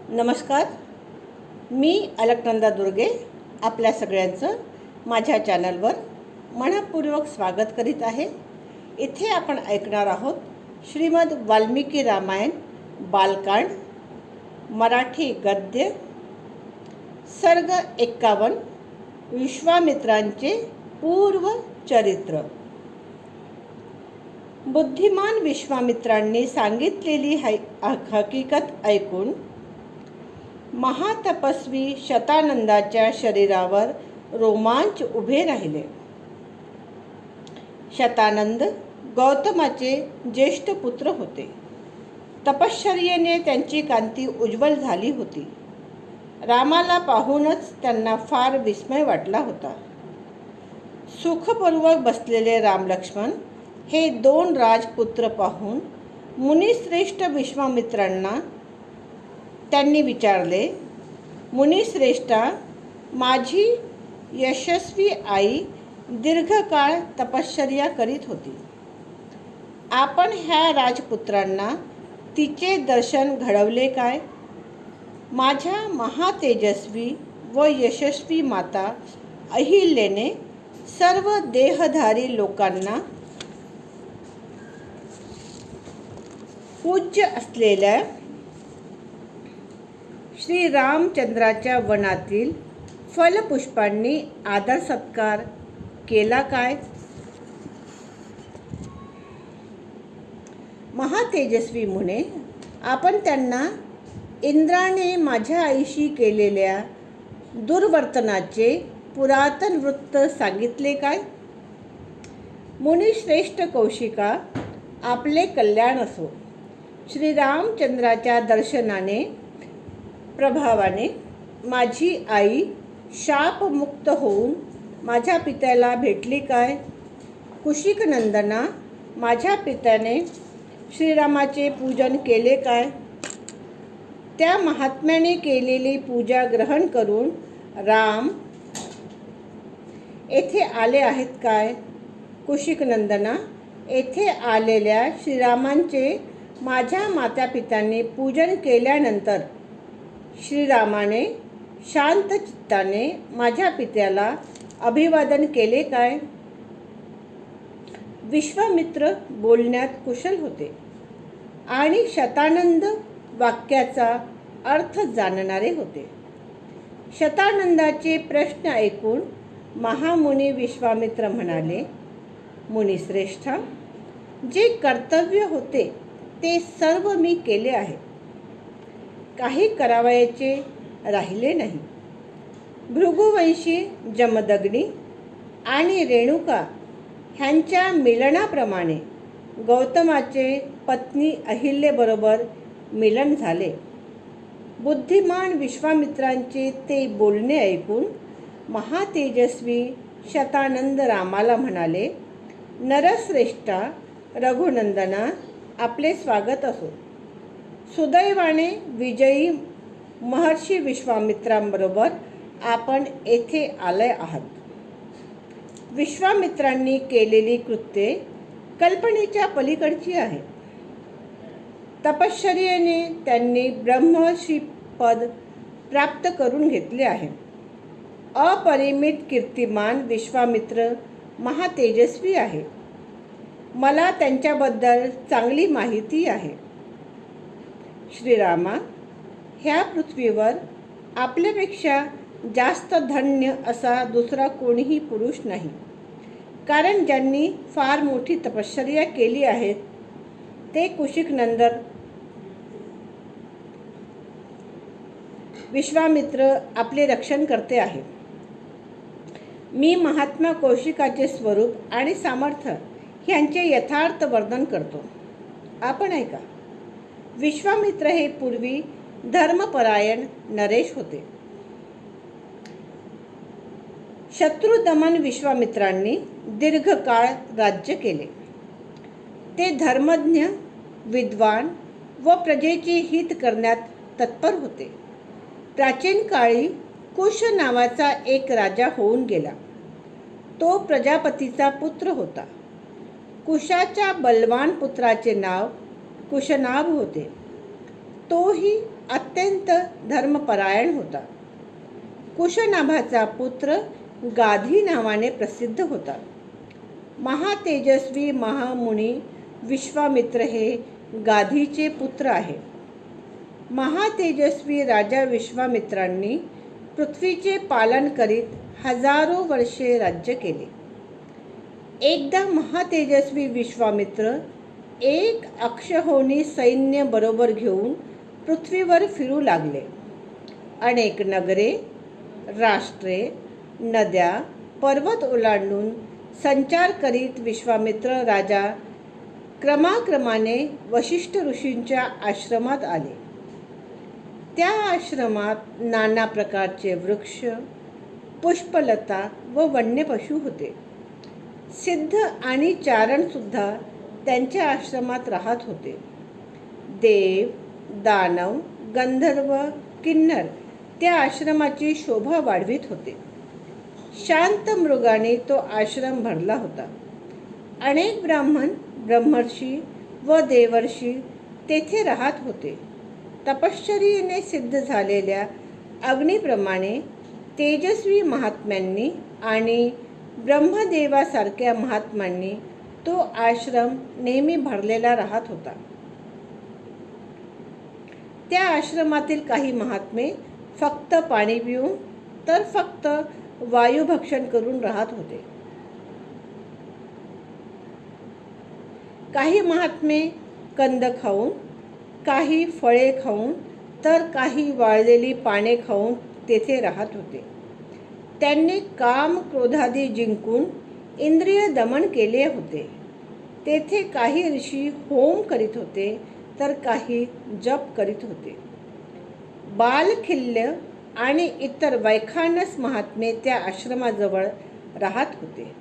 नमस्कार. मी अलकनंदा दुर्गे आपल्या सगळ्यांचं माझ्या चॅनलवर मनपूर्वक स्वागत करीत आहे. इथे आपण ऐकणार आहोत श्रीमद वाल्मिकी रामायण बालकांड मराठी गद्य सर्ग 51 विश्वामित्रांचे पूर्व चरित्र. बुद्धिमान विश्वामित्रांनी सांगितलेली हकीकत ऐकून महातपस्वी शतानंदाच्या शरीरावर रोमांच उभे राहिले. शतानंद गौतमाचे ज्येष्ठ पुत्र होते. तपश्चर्येने त्यांची कांती उज्ज्वल झाली होती. रामाला पाहूनच त्यांना फार विस्मय वाटला होता. सुखपूर्वक बसलेले रामलक्ष्मण हे दोन राजपुत्र पाहून मुनिश्रेष्ठ विश्वामित्रांना त्यांनी विचारले, मुनिश्रेष्ठा, माझी यशस्वी आई दीर्घकाळ तपश्चर्या करीत होती. आपण ह्या राजपुत्रांना तिचे दर्शन घडवले काय? माझ्या महातेजस्वी व यशस्वी माता अहिल्याने सर्व देहधारी लोकांना पूज्य असलेल्या श्री रामचंद्राच्या वनातील फलपुष्पांनी आदर सत्कार केला काय? महातेजस्वी मुने, आपण त्यांना इंद्राने माझ्या आईशी केलेल्या दुर्वर्तनाचे पुरातन वृत्त सांगितले काय? मुनिश्रेष्ठ कौशिका, आपले कल्याण असो. श्रीरामचंद्राच्या दर्शनाने प्रभावाने माझी आई शापमुक्त होऊन माझ्या पित्याला भेटली काय? कुशिक नंदना, माझ्या पित्याने श्रीरामाचे पूजन केले काय? त्या महात्म्याने केलेली पूजा ग्रहण करून राम येथे आले आहेत काय? कुशिक नंदना, येथे आलेल्या श्रीरामांचे माझ्या मातापित्यांनी पूजन केल्यानंतर श्रीरामाने शांत चित्ताने माझ्या पित्याला अभिवादन केले काय? विश्वामित्र बोलण्यात कुशल होते आणि शतानंद वाक्याचा अर्थ जाणणारे होते. शतानंदाचे प्रश्न ऐकून महामुनी विश्वामित्र म्हणाले, मुनिश्रेष्ठा, जे कर्तव्य होते ते सर्व मी केले आहे. काही करावयाचे राहिले नाही. भृगुवंशी जमदग्नी आणि रेणुका ह्यांच्या मिलनाप्रमाणे गौतमाचे पत्नी अहिल्याबरोबर मिलन झाले. बुद्धिमान विश्वामित्रांचे ते बोलणे ऐकून महातेजस्वी शतानंद रामाला म्हणाले, नरश्रेष्ठा रघुनंदना, आपले स्वागत असो. सुदैवाने विजयी महर्षी विश्वामित्रांबरोबर आपण येथे आले आहात. विश्वामित्रांनी केलेली कृत्ये कल्पनेच्या पलीकडची आहे. तपश्चर्येने त्यांनी ब्रह्मर्षी पद प्राप्त करून घेतले आहे. अपरिमित कीर्तिमान विश्वामित्र महातेजस्वी आहे. मला त्यांच्याबद्दल चांगली माहिती आहे. श्रीरामा, ह्या पृथ्वीवर आपल्यापेक्षा जास्त धन्य असा दुसरा कोणीही पुरुष नाही. कारण ज्यांनी फार मोठी तपश्चर्या केली आहे ते कुशिक नंदन विश्वामित्र आपले रक्षण करते आहे. मी महात्मा कौशिकाचे स्वरूप आणि सामर्थ्य ह्यांचे यथार्थ वर्णन करतो. आपण ऐका. विश्वामित्र हे पूर्वी धर्मपरायण नरेश होते. शत्रुदमन विश्वामित्रांनी दीर्घकाळ राज्य केले. ते धर्मज्ञ, विद्वान व प्रजेचे हित करण्यात तत्पर होते. प्राचीन काळी कुश नावाचा एक राजा होऊन गेला. तो प्रजापतीचा पुत्र होता. कुशाच्या बलवान पुत्राचे नाव कुशनाभ होते. तोही अत्यंत धर्मपरायण होता. कुशनाभाचा पुत्र गाधी नावाने प्रसिद्ध होता. महातेजस्वी महामुनी विश्वामित्र हे गाधीचे पुत्र आहे. महातेजस्वी राजा विश्वामित्रांनी पृथ्वीचे पालन करीत हजारो वर्षे राज्य केले. एकदा महातेजस्वी विश्वामित्र एक अक्षौहिणी सैन्य बरोबर घेऊन पृथ्वीवर फिरू लागले. अनेक नगरे, राष्ट्रे, नद्या, पर्वत ओलांडून संचार करीत विश्वामित्र राजा क्रमाक्रमाने वशिष्ठ ऋषींच्या आश्रमात आले. त्या आश्रमात नाना प्रकारचे वृक्ष, पुष्पलता व वन्य पशु होते. सिद्ध आणि चारण सुद्धा त्यांच्या आश्रमात राहत होते. देव, दानव, गंधर्व, किन्नर त्या आश्रमाची शोभा वाढवित होते. शांत मृगाने तो आश्रम भरला होता. अनेक ब्राह्मण, ब्रह्मर्षी व देवर्षी तेथे राहत होते. तपश्चर्येने सिद्ध झालेल्या अग्नीप्रमाणे तेजस्वी महात्म्यांनी आणि ब्रह्मदेवासारख्या महात्म्यांनी तो आश्रम नेहमी भरलेला राहत होता. त्या आश्रमातील काही महात्मे फक्त पाणी पिऊन तर फक्त वायुभक्षण करून राहत होते. काही महात्मे कंद खाऊन, काही फळे खाऊन तर काही वाळलेली पाने खाऊन तेथे राहत होते. त्यांनी काम क्रोधादी जिंकून इंद्रिय दमन केले होते. तेथे काही ऋषी होम करीत होते तर काही जप करीत होते. बालखिल्य आणि इतर वैखानस महात्मे त्या आश्रमाजवळ राहत होते.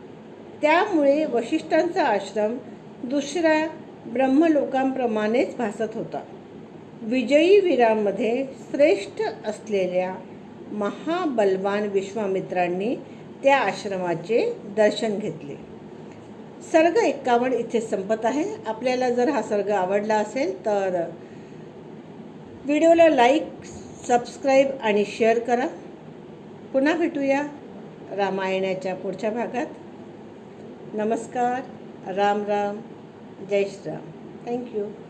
त्यामुळे वशिष्ठांचा आश्रम दुसऱ्या ब्रह्मलोकांप्रमाणेच भासत होता. विजयी वीरांमध्ये श्रेष्ठ असलेल्या महाबलवान विश्वामित्रांनी त्या आश्रमाचे दर्शन घेतले. सर्ग 51 इथे संपत आहे. आपल्याला जर हा सर्ग आवडला असेल तर व्हिडिओला लाईक, सबस्क्राईब आणि शेअर करा. पुन्हा भेटूया रामायणाच्या पुढच्या भागात. नमस्कार. राम राम. जय श्रीराम. थँक्यू.